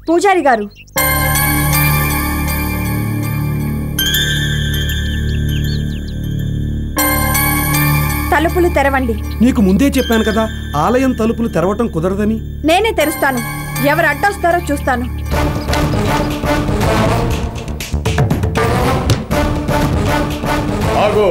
పూజారి గారు, తలుపులు తెరవండి. నీకు ముందే చెప్పాను కదా, ఆలయం తలుపులు తెరవటం కుదరదని. నేనే తెరుస్తాను. ఎవరు అడ్డొస్తారో చూస్తాను. ఆగు.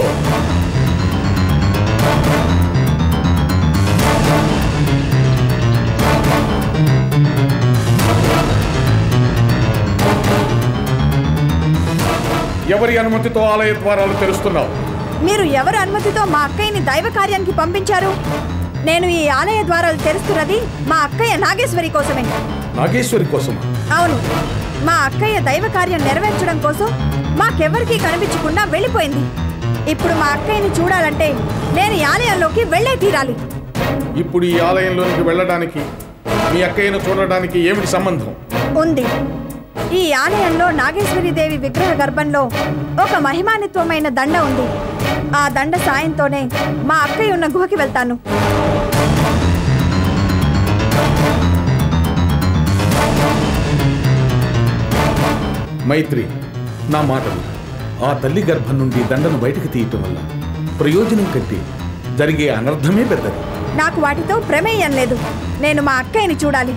ఎవరి అనుమతితో ఆలయ ద్వారాలు తెరుస్తున్నావు? మీరు ఎవరి అనుమతితో మా అక్కయ్యని దైవ కార్యానికి పంపించారు? నేను ఈ ఆలయ ద్వారాలు తెరుస్తున్నది మా అక్కయ్య నాగేశ్వరి కోసమే. నాగేశ్వరి కోసమా? అవును. మా అక్కయ్య దైవ కార్యం నెరవేర్చడం కోసం మాకెవరికీ కనిపించకుండా వెళ్ళిపోయింది. ఇప్పుడు మా అక్కయ్యని చూడాలంటే నేను ఈ ఆలయంలోకి వెళ్ళే తీరాలి. ఇప్పుడు ఈ ఆలయంలోనికి వెళ్ళడానికి మీ అక్కయ్యను చూడడానికి ఏమిటి సంబంధం? ఉంది. ఈ ఆలయంలో నాగేశ్వరీదేవి విగ్రహ గర్భంలో ఒక మహిమానిత్వమైన దండ ఉంది. ఆ దండ సాయంతోనే మా అక్కయ్య ఉన్న గుహకి వెళ్తాను. మైత్రి, నా మాటలు. ఆ తల్లి గర్భం నుండి దండను బయటకు తీయటం వల్ల ప్రయోజనం కంటే జరిగే అనర్థమే పెద్దది. నాకు వాటితో ప్రమేయం లేదు. నేను మా అక్కయ్యని చూడాలి.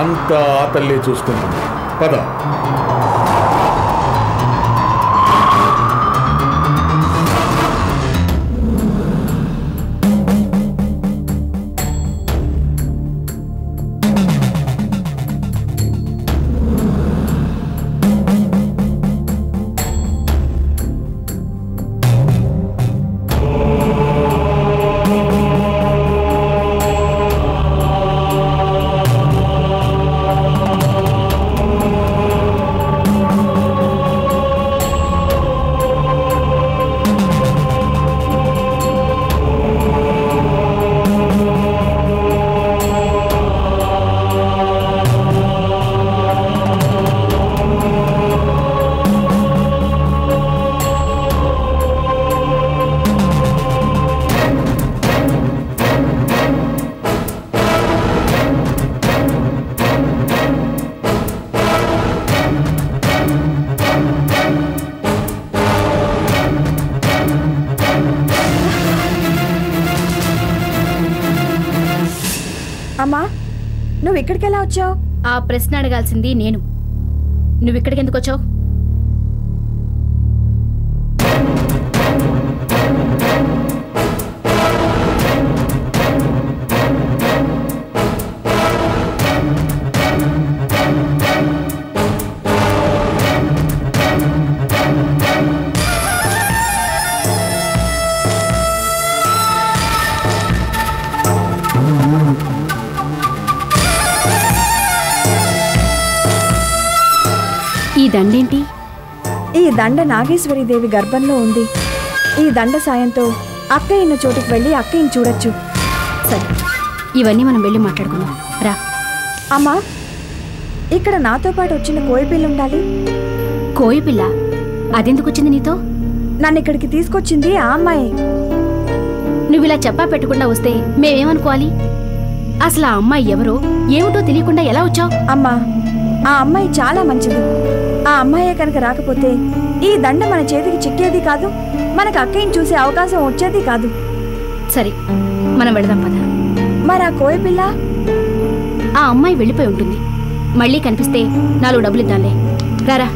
అంతా ఆ తల్లే చూసుకుంటుంది. పద. అమ్మా, నువ్వు ఇక్కడికి ఎలా వచ్చావు? ఆ ప్రశ్న అడగాల్సింది నేను. నువ్వు ఇక్కడికి ఎందుకు వచ్చావు? ఈ దండేంటి? ఈ దండ నాగేశ్వరీదేవి గర్భంలో ఉంది. ఈ దండ సాయంతో అక్కయ్య ఉన్న చోటుకు వెళ్ళి అక్కయ్యని చూడొచ్చు. సరే, ఇవన్నీ మనం వెళ్ళి మాట్లాడుకుందాం రా. అమ్మా, ఇక్కడ నాతో పాటు వచ్చిన కోయిపిల్ల ఉండాలి. కోయిపిల్ల? అదెందుకు వచ్చింది నీతో? నన్ను ఇక్కడికి తీసుకొచ్చింది ఆ అమ్మాయి. నువ్వు ఇలా చెప్పా పెట్టకుండా వస్తే మేమేమనుకోవాలి? అసలు ఆ అమ్మాయి ఎవరో ఏమిటో తెలియకుండా ఎలా వచ్చావు? అమ్మా, ఆ అమ్మాయి చాలా మంచిది. ఆ అమ్మాయే కనుక రాకపోతే ఈ దండ మన చేతికి చిక్కేది కాదు, మనకు అక్కయ్యని చూసే అవకాశం వచ్చేది కాదు. సరే, మనం వెళదాం పద. మరి ఆ కోయిపిల్ల? ఆ అమ్మాయి వెళ్ళిపోయి ఉంటుంది. మళ్ళీ కనిపిస్తే 4 డబ్బులు ఇద్దాంలే. రారా.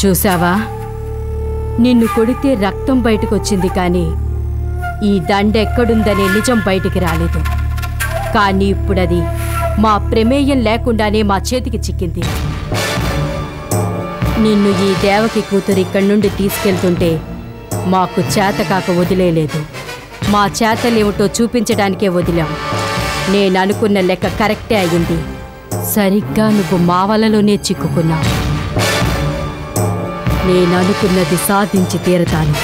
చూసావా, నిన్ను కొడితే రక్తం బయటకొచ్చింది, కానీ ఈ దండ ఎక్కడుందనే నిజం బయటికి రాలేదు. కానీ ఇప్పుడది మా ప్రమేయం లేకుండానే మా చేతికి చిక్కింది. నిన్ను ఈ దేవకి కూతురు ఇక్కడి నుండి తీసుకెళ్తుంటే మాకు చేతకాక వదిలేలేదు. మా చేతలేమిటో చూపించడానికే వదిలాం. నేననుకున్న లెక్క కరెక్టే అయ్యింది. సరిగ్గా నువ్వు మా వలలోనే చిక్కుకున్నావు. నేననుకున్నది సాధించి తీరతాను.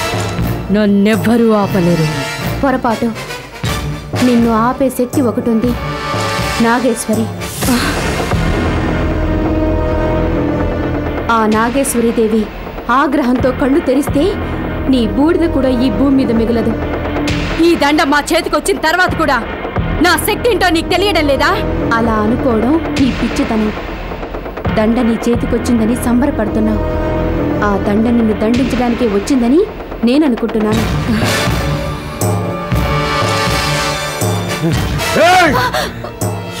నన్నెవ్వరూ ఆపలేరు. పొరపాటు. నిన్ను ఆపే శక్తి ఒకటుంది, నాగేశ్వరి. ఆ నాగేశ్వరీదేవి ఆగ్రహంతో కళ్ళు తెరిస్తే నీ బూడిద కూడా ఈ భూమి మీద మిగలదు. ఈ దండ మా చేతికొచ్చిన తర్వాత కూడా నా శక్తి ఏంటో నీకు తెలియడం లేదా? అలా అనుకోవడం నీ పిచ్చితనం. దండ నీ చేతికొచ్చిందని సంబరపడుతున్నావు. ఆ దండ నిన్ను దండించడానికే వచ్చిందని నేననుకుంటున్నాను.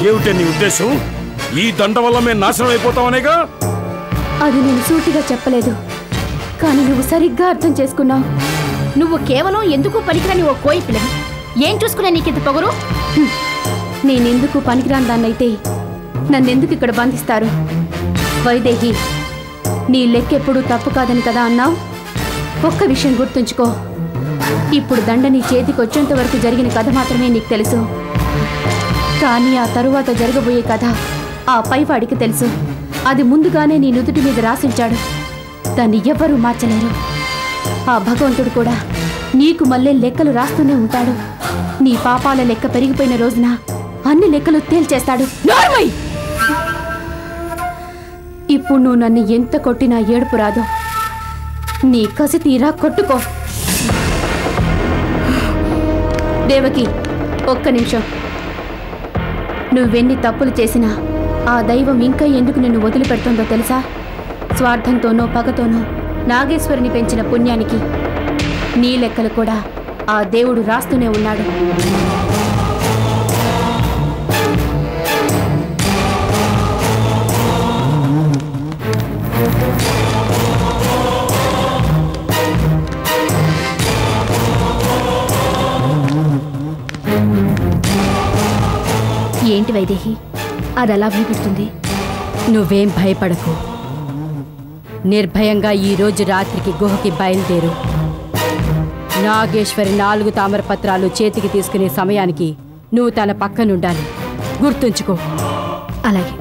ఏమిటే నీ ఉద్దేశం? ఈ దండ వల్ల మేము నాశనం అయిపోతామనేగా? అది నేను సూటిగా చెప్పలేదు, కానీ నువ్వు సరిగ్గా అర్థం చేసుకున్నావు. నువ్వు కేవలం ఎందుకు పనికిరాని ఓ కోయి పిల్లవి. ఏం చూసుకున్నా నీకింత పొగరు? నేనెందుకు పనికిరాని దాన్నైతే నన్నెందుకు ఇక్కడ బంధిస్తారు? వైదేహి, నీ లెక్కెప్పుడూ తప్పు కాదని కదా అన్నావు. ఒక్క విషయం గుర్తుంచుకో, ఇప్పుడు దండ నీ చేతికి వచ్చేంత వరకు జరిగిన కథ మాత్రమే నీకు తెలుసు. కానీ ఆ తరువాత జరగబోయే కథ ఆ పైవాడికి తెలుసు. అది ముందుగానే నీ నుదుటి మీద రాసించాడు. దాన్ని ఎవ్వరూ మార్చలేరు. ఆ భగవంతుడు కూడా నీకు మళ్ళీ లెక్కలు రాస్తూనే ఉంటాడు. నీ పాపాల లెక్క పెరిగిపోయిన రోజున అన్ని లెక్కలు తేల్చేస్తాడు. నార్మై! ఇప్పుడు నువ్వు నన్ను ఎంత కొట్టినా ఏడుపు రాదు. నీ కసి తీరా కొట్టుకో. దేవకి, ఒక్క నిమిషం. నువ్వెన్ని తప్పులు చేసినా ఆ దైవం ఇంకా ఎందుకు నిన్ను వదిలిపెడుతుందో తెలుసా? స్వార్థంతోనో పగతోనో నాగేశ్వరిని పెంచిన పుణ్యానికి నీ లెక్కలు కూడా ఆ దేవుడు రాస్తూనే ఉన్నాడు. ఏంటి వైదేహి, అది అలా భయపెడుతుంది? నువ్వేం భయపడకు. నిర్భయంగా ఈరోజు రాత్రికి గుహకి బయలుదేరు. నాగేశ్వరి 4 తామరపత్రాలు చేతికి తీసుకునే సమయానికి నువ్వు తన పక్కనుండాలి. గుర్తుంచుకో. అలాగే,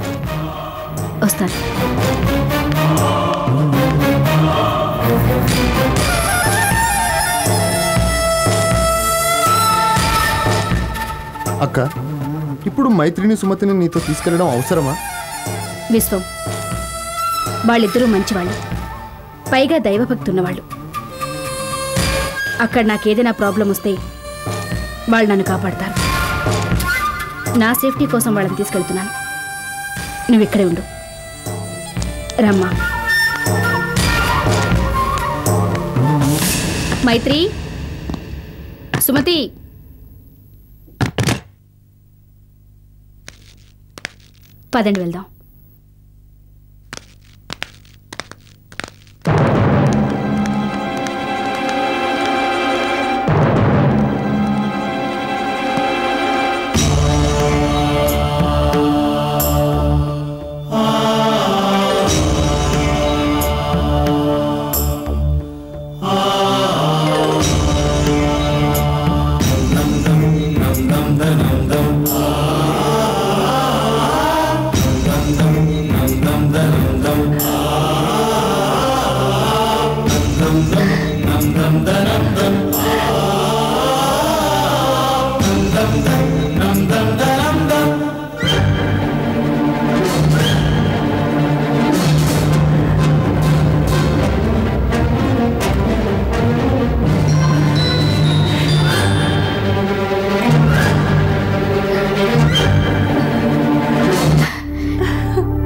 వస్తాను. అక్క, ఇప్పుడు మైత్రిని సుమతిని నీతో తీసుకెళ్ళడం అవసరమా? విశ్వం, వాళ్ళిద్దరూ మంచివాళ్ళు, పైగా దైవభక్తి ఉన్నవాళ్ళు. అక్కడ నాకేదైనా ప్రాబ్లం వస్తే వాళ్ళు నన్ను కాపాడతారు. నా సేఫ్టీ కోసం వాళ్ళని తీసుకెళ్తున్నాను. నువ్వు ఇక్కడే ఉండు. రమ్మా. మైత్రి, సుమతి, పదండి వెళ్దాం.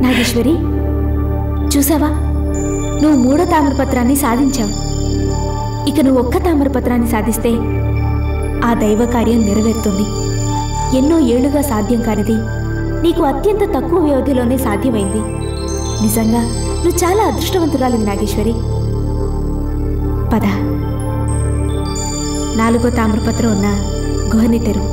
నాగేశ్వరి, చూసావా, నువ్వు 3వ తామరపత్రాన్ని సాధించావు. ఇక నువ్వు ఒక్క తామరపత్రాన్ని సాధిస్తే ఆ దైవ కార్యం నెరవేరుతుంది. ఎన్నో ఏళ్లుగా సాధ్యం కానిది నీకు అత్యంత తక్కువ వ్యవధిలోనే సాధ్యమైంది. నిజంగా నువ్వు చాలా అదృష్టవంతురాలివి నాగేశ్వరి. పద, 4వ తామ్రపత్రం ఉన్న గుహని తెరువు.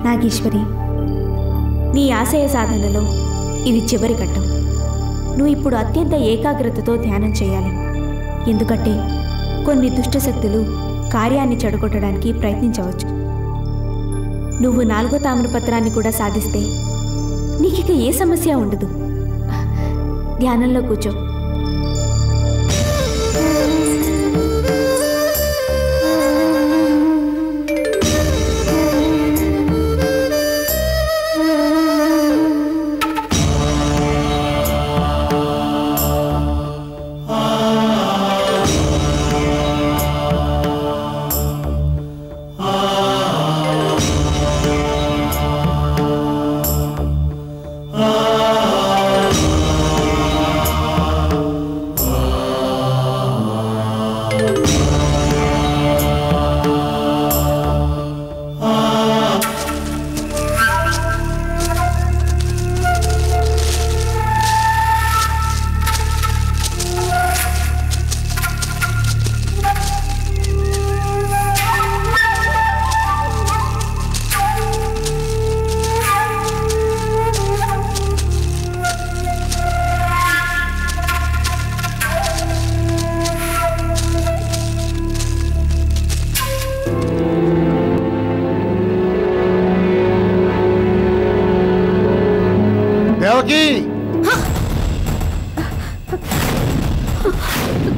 నాగేశ్వరి, నీ ఆశయ సాధనలో ఇది చివరి ఘట్టం. నువ్వు ఇప్పుడు అత్యంత ఏకాగ్రతతో ధ్యానం చేయాలి. ఎందుకంటే కొన్ని దుష్టశక్తులు కార్యాన్ని చెడగొట్టడానికి ప్రయత్నించవచ్చు. నువ్వు 4వ తామ్రపత్రాన్ని కూడా సాధిస్తే నీకిక ఏ సమస్య ఉండదు. ధ్యానంలో కూర్చో.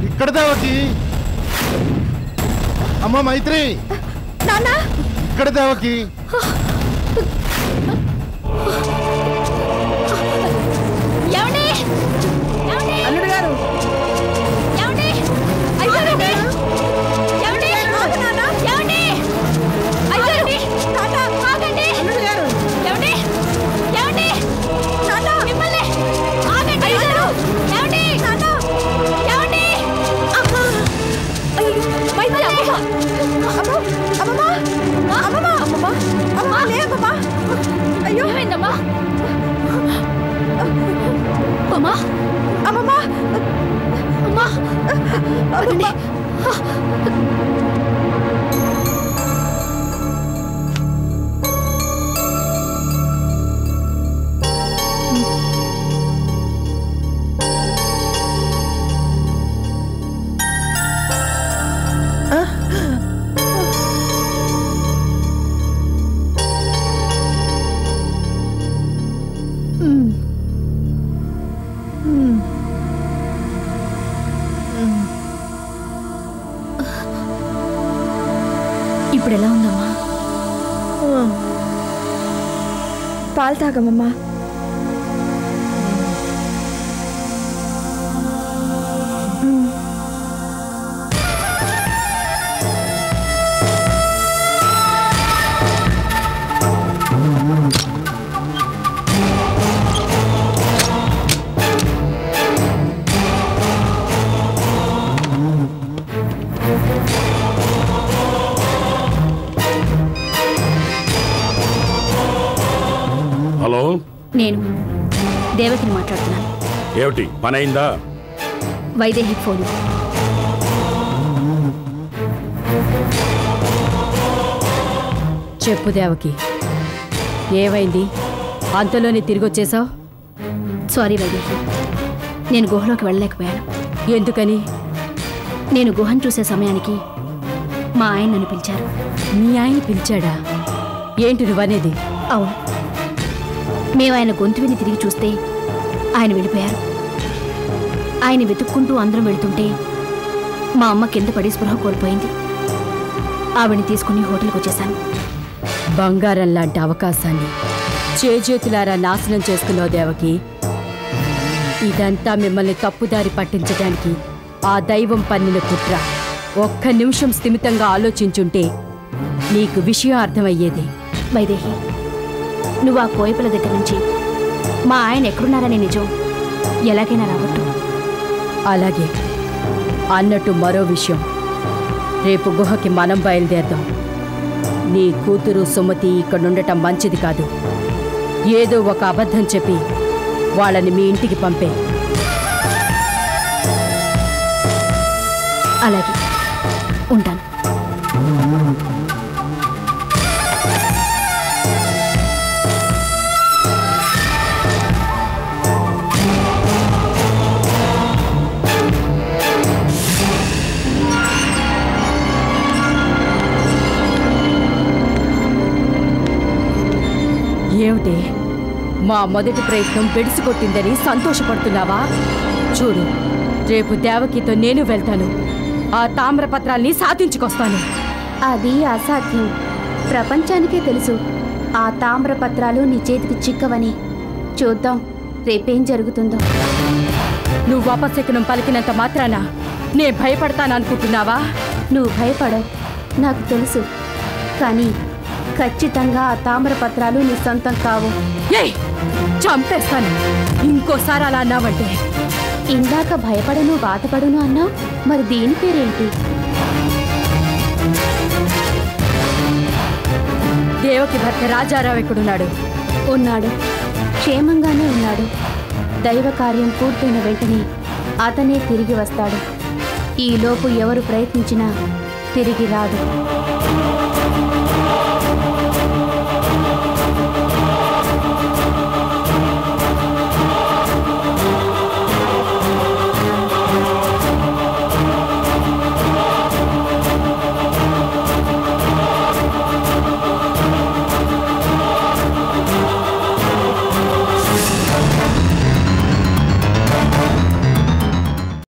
ఇక్కడ దేవకి. అమ్మ మైత్రి, ఇక్కడ దేవకి. అల్లుడు గారు, అయ్యో అమ్మా, అమ్మా, అమ్మమ్మ, అమ్మా, అమ్మా. ఇప్పుడు ఎలా ఉందమ్మా? పాలు తాగమమ్మా. హలో, నేను దేవకిని మాట్లాడుతున్నాను. ఏమిటి పని అయిందా? వైదేహి ఫోన్. చెప్పు దేవకి, ఏమైంది? అంతలోనే తిరిగి వచ్చేసావు? సారీ వైదేహి, నేను గుహలోకి వెళ్ళలేకపోయాను. ఎందుకని? నేను గుహను చూసే సమయానికి మా ఆయన నన్ను పిలిచారు. మీ ఆయన పిలిచాడా? ఏంటి నువ్వనేది? అవును, మేము ఆయన గొంతు విని తిరిగి చూస్తే ఆయన వెళ్ళిపోయారు. ఆయన వెతుక్కుంటూ అందరం వెళుతుంటే మా అమ్మ కింద పడి స్పృహ కోల్పోయింది. ఆవిడని తీసుకుని హోటల్కి వచ్చేసాను. బంగారం లాంటి అవకాశాన్ని చేజేతులారా నాశనం చేసుకున్నావు దేవకి. ఇదంతా మిమ్మల్ని తప్పుదారి పట్టించడానికి ఆ దైవం పన్నిన కుట్ర. ఒక్క నిమిషం స్థిమితంగా ఆలోచించుంటే నీకు విషయం అర్థమయ్యేది. వైదేహి, నువ్వు ఆ కోయపుల దగ్గర నుంచి మా ఆయన ఎక్కడున్నారనే నిజం ఎలాగైనా రావట్టు. అలాగే అన్నట్టు మరో విషయం, రేపు గుహకి మనం బయలుదేరదాం. నీ కూతురు సుమతి ఇక్కడుండటం మంచిది కాదు. ఏదో ఒక అబద్ధం చెప్పి వాళ్ళని మీ ఇంటికి పంపే. అలాగే ఉంటాను. ఏమిటి, మా మొదటి ప్రయత్నం బెడిసికొట్టిందని సంతోషపడుతున్నావా? చూడు, రేపు దేవకితో నేను వెళ్తాను. ఆ తామ్రపత్రాల్ని సాధించుకొస్తాను. అది అసాధ్యం. ప్రపంచానికే తెలుసు ఆ తామ్రపత్రాలు నీ చేతికి చిక్కవని. చూద్దాం రేపేం జరుగుతుందో. నువ్వు అపశకునం పలికినంత మాత్రాన నే భయపడతాననుకుంటున్నావా? నువ్వు భయపడవు, నాకు తెలుసు. కానీ ఖచ్చితంగా ఆ తామ్రపత్రాలు నీ సొంతం కావు. ఏయ్, చంపేస్తాను ఇంకోసారి అలా అన్నావంటే. ఇందాక భయపడను బాధపడను అన్నావు, మరి దీని పేరేంటి? దేవకి భర్త రాజారావు ఎక్కడున్నాడు? ఉన్నాడు, క్షేమంగానే ఉన్నాడు. దైవ కార్యం పూర్తయిన వెంటనే అతనే తిరిగి వస్తాడు. ఈలోపు ఎవరు ప్రయత్నించినా తిరిగి రాడు.